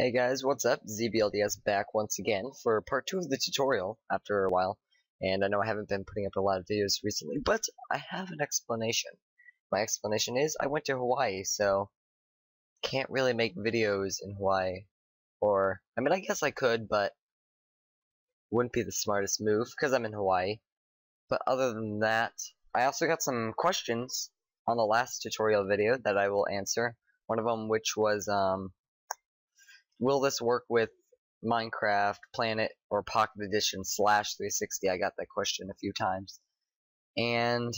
Hey guys, what's up? ZBLDS back once again for part 2 of the tutorial after a while. And I know I haven't been putting up a lot of videos recently, but I have an explanation. My explanation is I went to Hawaii, so can't really make videos in Hawaii. Or, I mean, I guess I could, but wouldn't be the smartest move because I'm in Hawaii. But other than that, I also got some questions on the last tutorial video that I will answer. One of them which was, will this work with Minecraft, Planet, or Pocket Edition / 360? I got that question a few times. And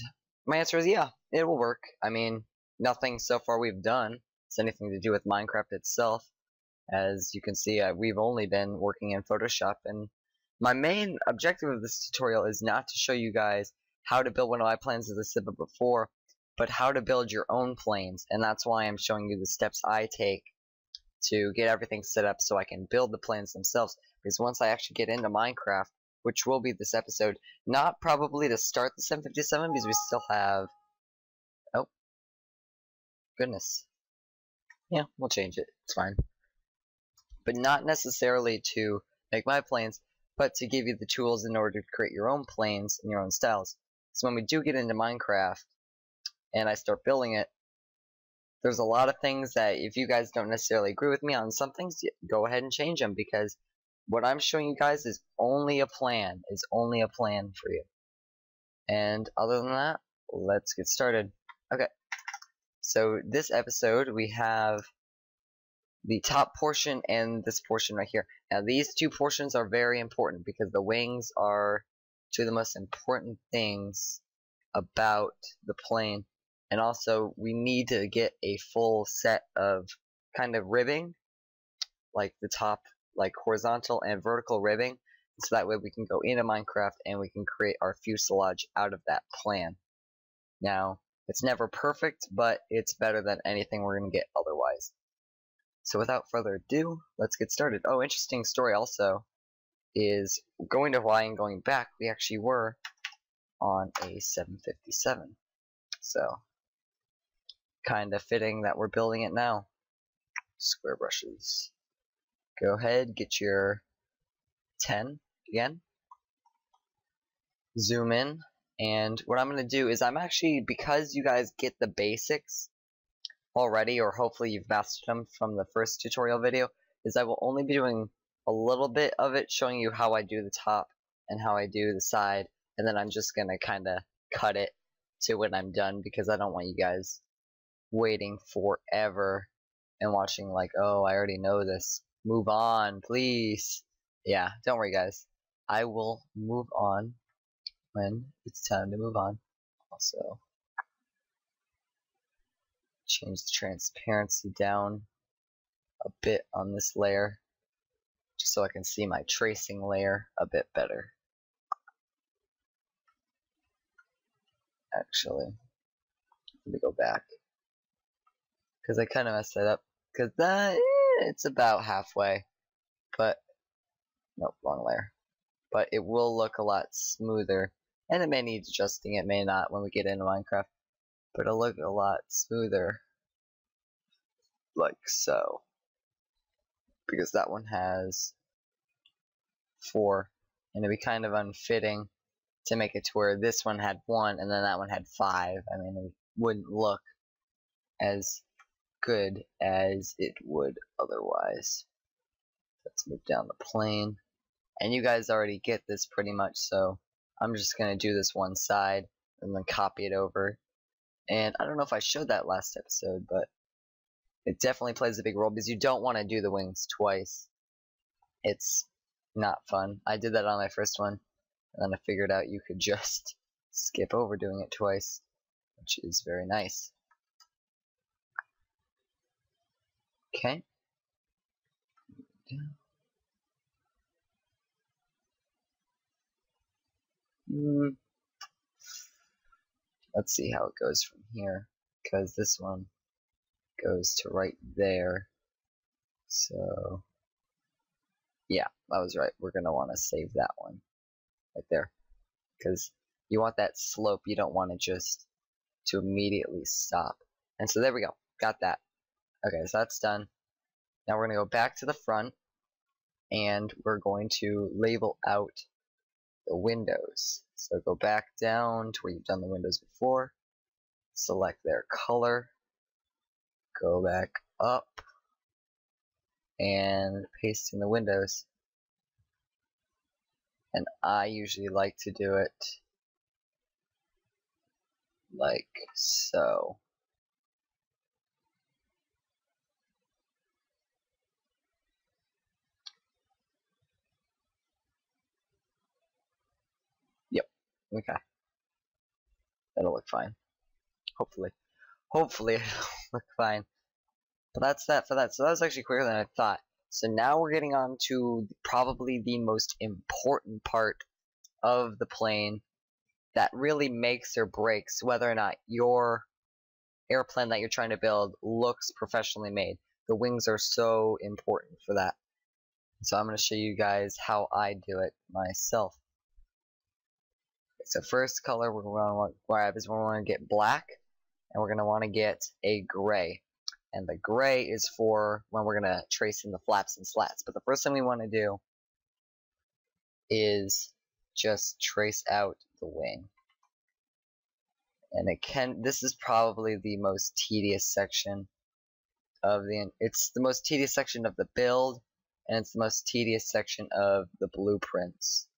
my answer is yeah, it will work. I mean, nothing so far we've done has anything to do with Minecraft itself. As you can see, we've only been working in Photoshop, and my main objective of this tutorial is not to show you guys how to build one of my planes as I said before, but how to build your own planes, and that's why I'm showing you the steps I take to get everything set up so I can build the planes themselves. Because once I actually get into Minecraft, which will be this episode, not probably to start the 757 because we still have, oh, goodness. Yeah, we'll change it, it's fine. But not necessarily to make my planes, but to give you the tools in order to create your own planes and your own styles. So when we do get into Minecraft, and I start building it, there's a lot of things that if you guys don't necessarily agree with me on some things, go ahead and change them, because what I'm showing you guys is only a plan, for you. And other than that, let's get started. Okay, so this episode we have the top portion and this portion right here. Now these two portions are very important because the wings are two of the most important things about the plane. And also, we need to get a full set of kind of ribbing, like the top, like horizontal and vertical ribbing, so that way we can go into Minecraft and we can create our fuselage out of that plan. Now, it's never perfect, but it's better than anything we're going to get otherwise. So without further ado, let's get started. Oh, interesting story also is going to Hawaii and going back, we actually were on a 757. So kind of fitting that we're building it now. Square brushes. Go ahead, get your 10 again. Zoom in, and what I'm going to do is I'm actually, because you guys get the basics already, or hopefully you've mastered them from the first tutorial video, is I will only be doing a little bit of it, showing you how I do the top and how I do the side, and then I'm just going to kind of cut it to when I'm done, because I don't want you guys waiting forever and watching like, oh, I already know this. Move on, please. Yeah, don't worry, guys. I will move on when it's time to move on. Also, change the transparency down a bit on this layer, just so I can see my tracing layer a bit better. Actually, let me go back, because I kind of messed that up, because that, it's about halfway, but, nope, wrong layer. But it will look a lot smoother, and it may need adjusting, it may not when we get into Minecraft, but it'll look a lot smoother, like so, because that one has 4, and it'd be kind of unfitting to make it to where this one had 1 and then that one had 5. I mean, it wouldn't look as good as it would otherwise. Let's move down the plane. And you guys already get this pretty much, so I'm just going to do this one side and then copy it over. And I don't know if I showed that last episode, but it definitely plays a big role, because you don't want to do the wings twice. It's not fun. I did that on my first one, and then I figured out you could just skip over doing it twice, which is very nice. Okay. Let's see how it goes from here, because this one goes to right there. So, yeah, I was right. We're going to want to save that one right there, because you want that slope. You don't want it just to immediately stop. And so there we go. Got that. Okay, so that's done. Now we're going to go back to the front, and we're going to label out the windows. So go back down to where you've done the windows before, select their color, go back up, and paste in the windows. And I usually like to do it like so. Yep, okay. That'll look fine. Hopefully. Hopefully it'll look fine. But that's that for that. So that was actually quicker than I thought. So now we're getting on to probably the most important part of the plane that really makes or breaks whether or not your airplane that you're trying to build looks professionally made. The wings are so important for that. So I'm going to show you guys how I do it myself. So first color we're going to want to grab is we're going to get black, and we're going to want to get a gray. And the gray is for when we're going to trace in the flaps and slats. But the first thing we want to do is just trace out the wing. And this is probably the most tedious section of it's the most tedious section of the build, and it's the most tedious section of the blueprints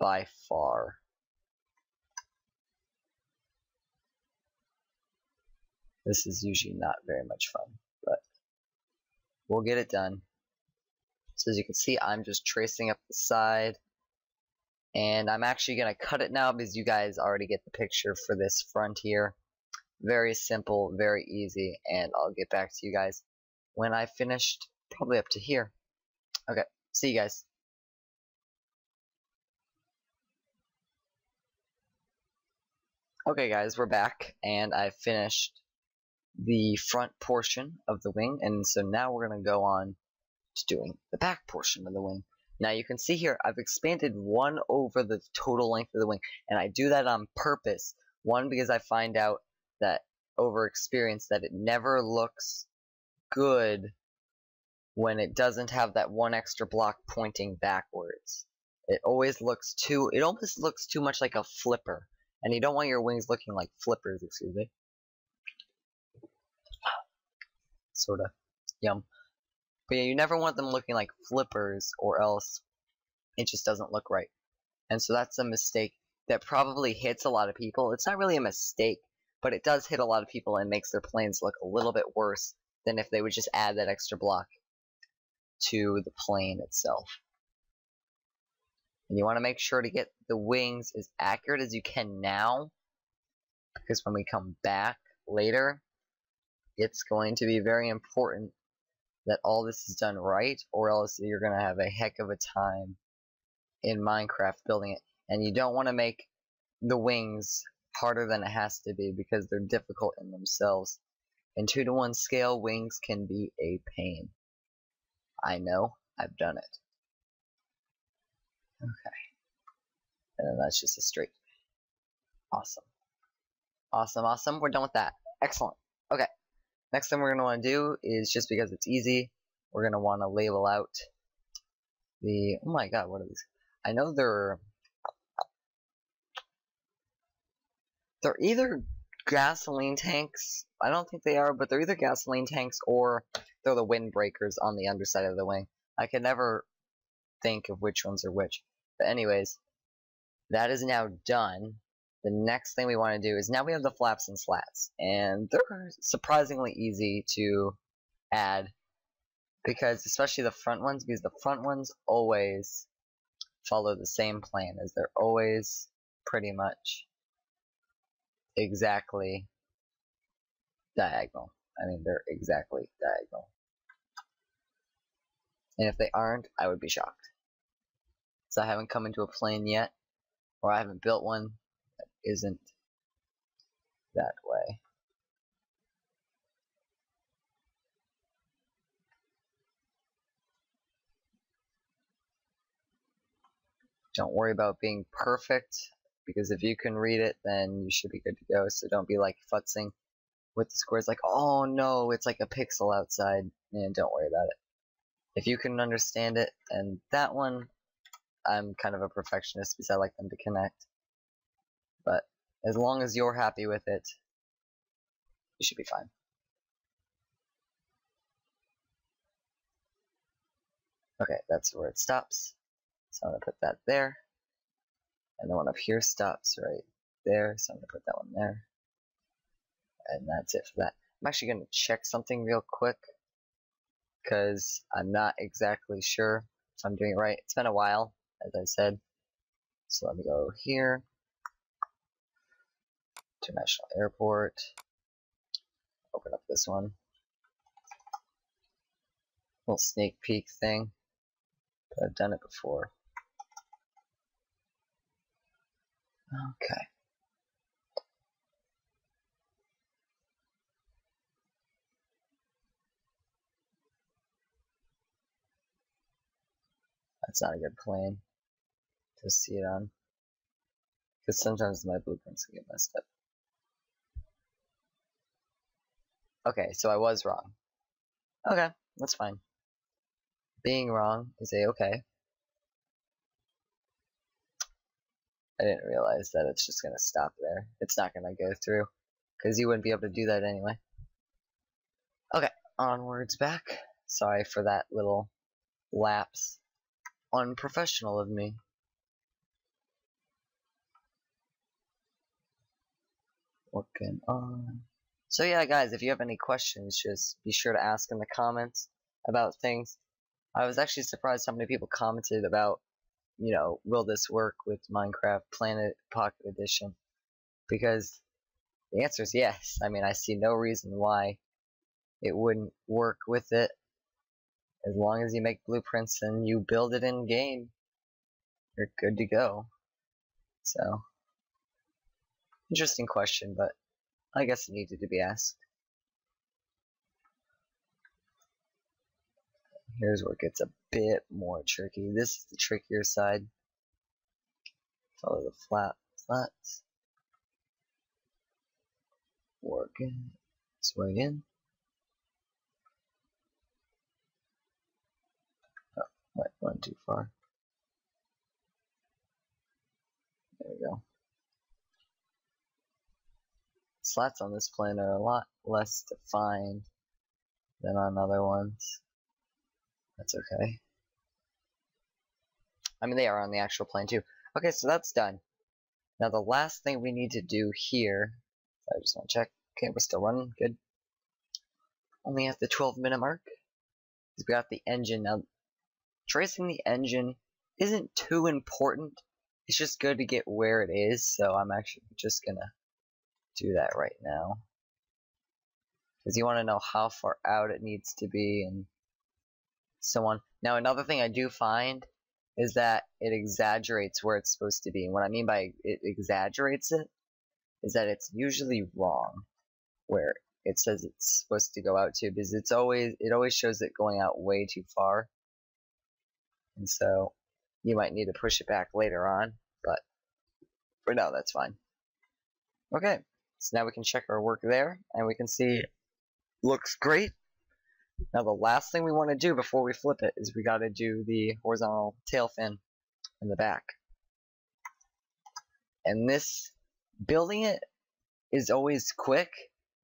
by far. This is usually not very much fun, but we'll get it done. So as you can see, I'm just tracing up the side, and I'm actually going to cut it now because you guys already get the picture for this front here. Very simple, very easy, and I'll get back to you guys when I finished, probably up to here. Okay, see you guys. Okay guys, we're back, and I finished the front portion of the wing, and so now we're going to go on to doing the back portion of the wing. Now you can see here I've expanded 1 over the total length of the wing, and I do that on purpose. One, because I find out that over experience that it never looks good when it doesn't have that 1 extra block pointing backwards. It always looks it almost looks too much like a flipper, and you don't want your wings looking like flippers, excuse me. Sorta. Yum. But yeah, you never want them looking like flippers, or else it just doesn't look right. And so that's a mistake that probably hits a lot of people. It's not really a mistake, but it does hit a lot of people and makes their planes look a little bit worse than if they would just add that extra block to the plane itself. And you want to make sure to get the wings as accurate as you can now, because when we come back later, it's going to be very important that all this is done right, or else you're going to have a heck of a time in Minecraft building it. And you don't want to make the wings harder than it has to be, because they're difficult in themselves. In 2:1 scale, wings can be a pain. I know, I've done it. Okay. And then that's just a straight. Awesome. Awesome, awesome. We're done with that. Excellent. Okay. Next thing we're going to want to do is, just because it's easy, we're going to want to label out the... Oh my god, what are these? I know they're either gasoline tanks. I don't think they are, but they're either gasoline tanks or they're the windbreakers on the underside of the wing. I can never think of which ones are which. But anyways, that is now done. The next thing we want to do is, now we have the flaps and slats, and they're surprisingly easy to add, because especially the front ones, because the front ones always follow the same plan, as they're always pretty much exactly diagonal. I mean, they're exactly diagonal. And if they aren't, I would be shocked. So I haven't come into a plane yet, or I haven't built one that isn't that way. Don't worry about being perfect, because if you can read it, then you should be good to go. So don't be like futzing with the squares like, oh no, it's like a pixel outside, and don't worry about it. If you can understand it, and that one, I'm kind of a perfectionist because I like them to connect. But as long as you're happy with it, you should be fine. Okay, that's where it stops. So I'm going to put that there. And the one up here stops right there, so I'm going to put that one there. And that's it for that. I'm actually going to check something real quick, because I'm not exactly sure if I'm doing it right. It's been a while, as I said. So let me go here. International Airport. Open up this one. Little sneak peek thing. But I've done it before. Okay. That's not a good plane to see it on, because sometimes my blueprints can get messed up. Okay, so I was wrong. Okay, that's fine. Being wrong is a-okay. I didn't realize that it's just gonna stop there. It's not gonna go through, because you wouldn't be able to do that anyway. Okay, onwards back. Sorry for that little lapse. Unprofessional of me. Working on. So yeah, guys, if you have any questions, just be sure to ask in the comments about things. I was actually surprised how many people commented about, you know, will this work with Minecraft Planet Pocket Edition? Because the answer is yes. I mean, I see no reason why it wouldn't work with it. As long as you make blueprints and you build it in game, you're good to go. So, interesting question, but I guess it needed to be asked. Here's where it gets a bit more tricky. This is the trickier side. Follow the flats. Working its way in. Oh, went too far. There we go. Slats on this plane are a lot less defined than on other ones. That's okay. I mean, they are on the actual plane too. Okay, so that's done. Now the last thing we need to do here, I just want to check. Okay, we're still running, good. Only at the 12-minute mark. We got the engine. Now, tracing the engine isn't too important. It's just good to get where it is, so I'm actually just gonna do that right now. Because you want to know how far out it needs to be and so on. Now, another thing I do find is that it exaggerates where it's supposed to be. And what I mean by it exaggerates it is that it's usually wrong where it says it's supposed to go out to, because it always shows it going out way too far. And so you might need to push it back later on, but for now that's fine. Okay, so now we can check our work there, and we can see it looks great. Now the last thing we want to do before we flip it is we got to do the horizontal tail fin in the back. And this, building it is always quick,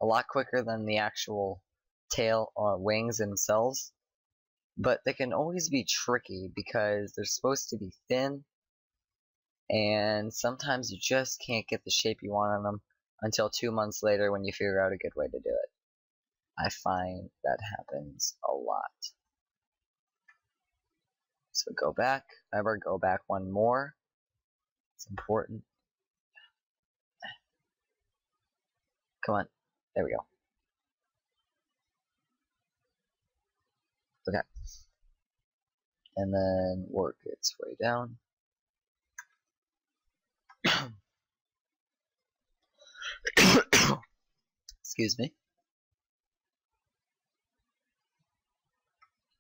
a lot quicker than the actual tail or wings themselves. But they can always be tricky because they're supposed to be thin, and sometimes you just can't get the shape you want on them until 2 months later when you figure out a good way to do it. I find that happens a lot. So go back, remember, go back one more. It's important. Come on, there we go. Okay. And then work its way down. Excuse me.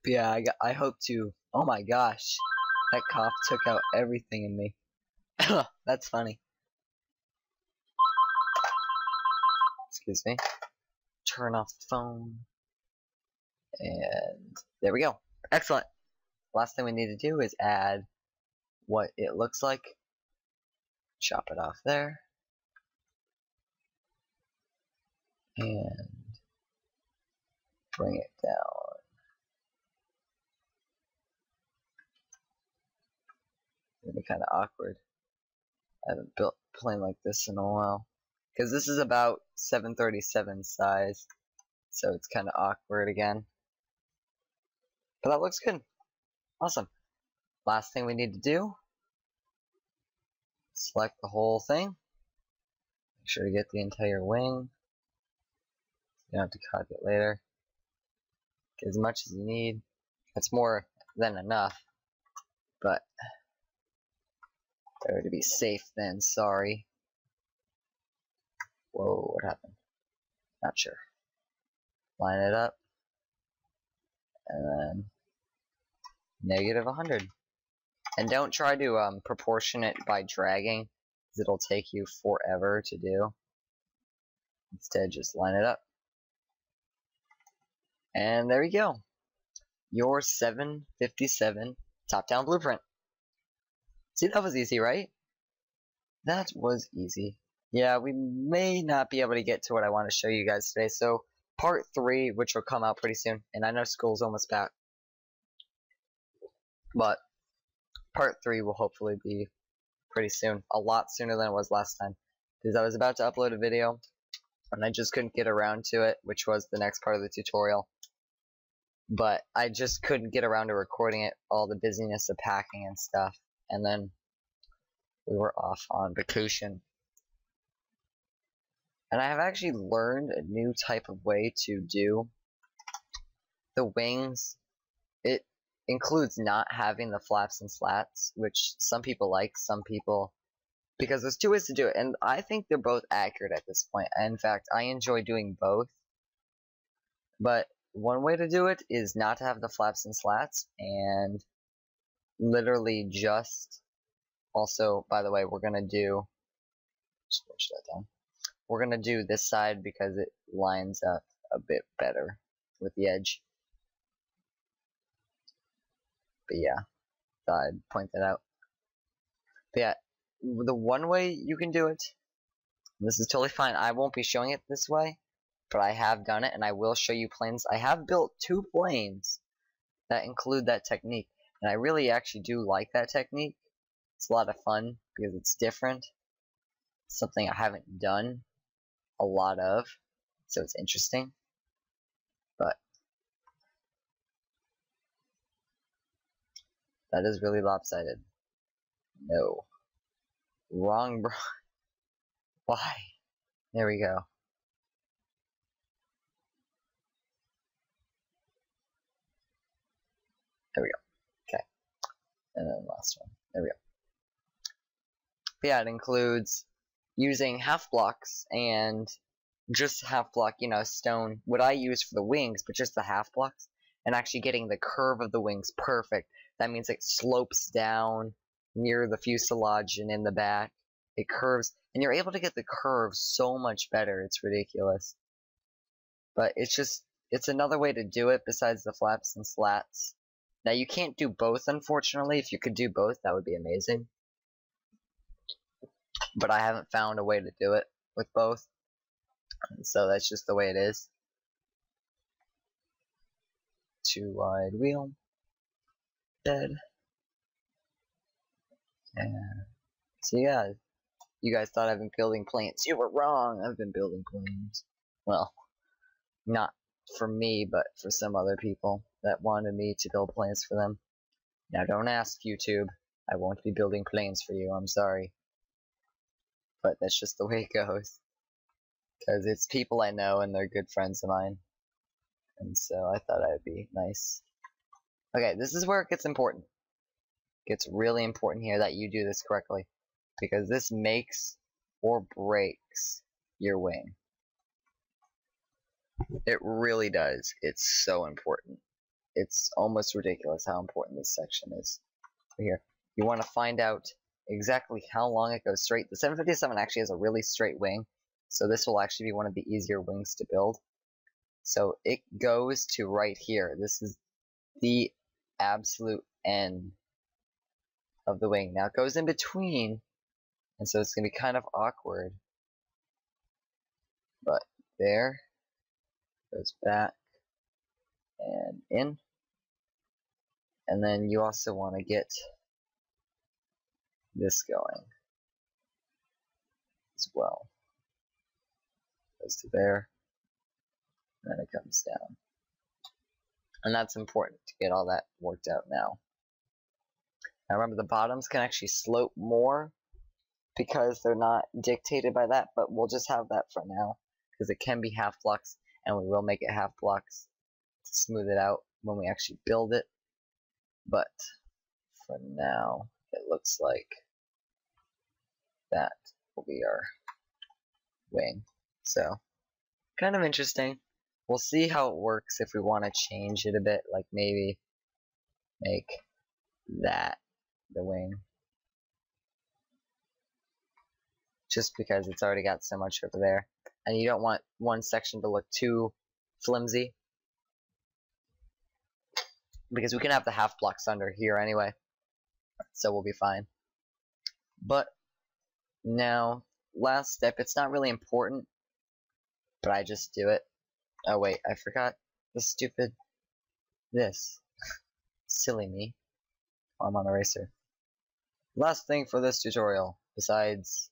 But yeah, I hope to. Oh my gosh, that cough took out everything in me. That's funny. Excuse me. turn off the phone. And there we go. Excellent. Last thing we need to do is add what it looks like. Chop it off there. And bring it down. It'll be kind of awkward. I haven't built a plane like this in a while. Because this is about 737 size. So it's kind of awkward again. But that looks good. Awesome. Last thing we need to do. Select the whole thing. Make sure to get the entire wing. You don't have to cut it later. Get as much as you need. That's more than enough. But better to be safe than sorry. Whoa, what happened? Not sure. Line it up. And then negative 100. And don't try to proportion it by dragging, because it'll take you forever to do. Instead, just line it up. And there you go. Your 757 top-down blueprint. See, that was easy, right? That was easy. Yeah, we may not be able to get to what I want to show you guys today, so part 3, which will come out pretty soon, and I know school's almost back, but part 3 will hopefully be pretty soon, a lot sooner than it was last time, because I was about to upload a video, and I just couldn't get around to it, which was the next part of the tutorial, but I just couldn't get around to recording it, all the busyness of packing and stuff, and then we were off on vacation. And I have actually learned a new type of way to do the wings. It includes not having the flaps and slats, which some people like, some people, because there's 2 ways to do it, and I think they're both accurate at this point. In fact, I enjoy doing both. But one way to do it is not to have the flaps and slats, and literally just, also, by the way, we're gonna do, just push that down. We're going to do this side because it lines up a bit better with the edge. But yeah, thought I'd point that out. But yeah, the one way you can do it, this is totally fine. I won't be showing it this way, but I have done it, and I will show you planes. I have built 2 planes that include that technique, and I really actually do like that technique. It's a lot of fun because it's different. It's something I haven't done a lot of, so it's interesting. But that is really lopsided. No. Wrong, bro. Why? There we go. There we go. Okay. And then last one. There we go. But yeah, it includes using half blocks and just half block, you know, stone, what I use for the wings, but just the half blocks, and actually getting the curve of the wings perfect. That means it slopes down near the fuselage and in the back. It curves, and you're able to get the curve so much better. It's ridiculous. But it's another way to do it besides the flaps and slats. Now, you can't do both, unfortunately. If you could do both, that would be amazing. But I haven't found a way to do it with both. And so that's just the way it is. 2 wide wheel. Bed. And so yeah, you guys thought I've been building planes. You were wrong. I've been building planes. Well, not for me, but for some other people that wanted me to build planes for them. Now don't ask YouTube. I won't be building planes for you. I'm sorry. But that's just the way it goes. Because it's people I know and they're good friends of mine. And so I thought I'd be nice. Okay, this is where it gets important. It gets really important here that you do this correctly. Because this makes or breaks your wing. It really does. It's so important. It's almost ridiculous how important this section is. Here, you want to find out exactly how long it goes straight. The 757 actually has a really straight wing, so this will actually be one of the easier wings to build. So it goes to right here. This is the absolute end of the wing. Now it goes in between, and so it's going to be kind of awkward. But there, goes back and in. And then you also want to get this going as well. Goes to there, and then it comes down. And that's important to get all that worked out now. Now remember, the bottoms can actually slope more because they're not dictated by that, but we'll just have that for now because it can be half flux, and we will make it half flux to smooth it out when we actually build it. But for now, it looks like that will be our wing. So, kind of interesting. We'll see how it works if we want to change it a bit, like maybe make that the wing. Just because it's already got so much over there. And you don't want one section to look too flimsy. Because we can have the half blocks under here anyway. So we'll be fine. But now, last step, it's not really important, but I just do it. Oh wait, I forgot the stupid this. Silly me. Oh, I'm on eraser. Last thing for this tutorial, besides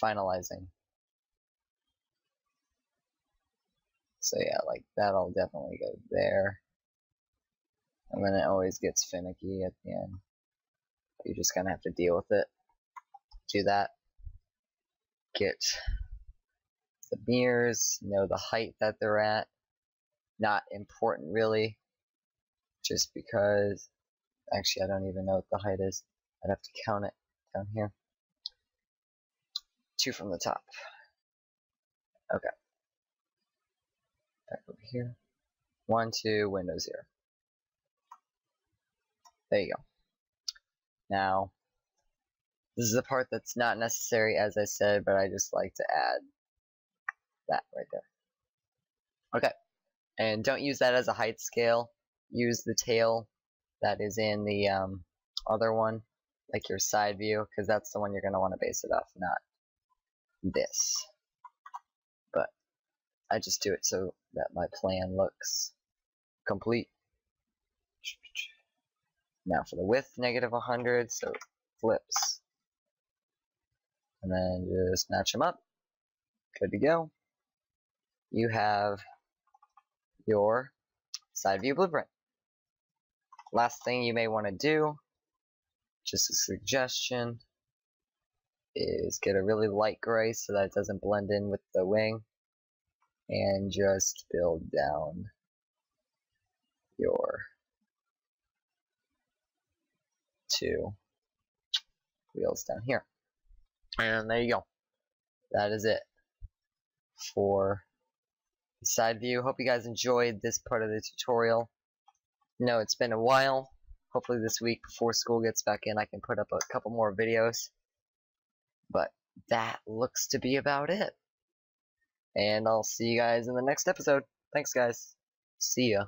finalizing. So yeah, like that'll definitely go there. And then it always gets finicky at the end. You just kind of have to deal with it. Do that. Get the mirrors, know the height that they're at. Not important really. Just because, actually I don't even know what the height is. I'd have to count it down here. 2 from the top. Okay. Back over here. 1, 2, window 0. There you go. Now, this is the part that's not necessary, as I said, but I just like to add that right there. Okay. And don't use that as a height scale. Use the tail that is in the other one, like your side view, because that's the one you're going to want to base it off, not this. But I just do it so that my plan looks complete. Now for the width, -100, so it flips. And then just match them up. Good to go. You have your side view blueprint. Last thing you may want to do, just a suggestion, is get a really light gray so that it doesn't blend in with the wing, and just build down your 2 wheels down here. And there you go. That is it for the side view. Hope you guys enjoyed this part of the tutorial. No, it's been a while. Hopefully this week before school gets back in I can put up a couple more videos. But that looks to be about it. And I'll see you guys in the next episode. Thanks guys. See ya.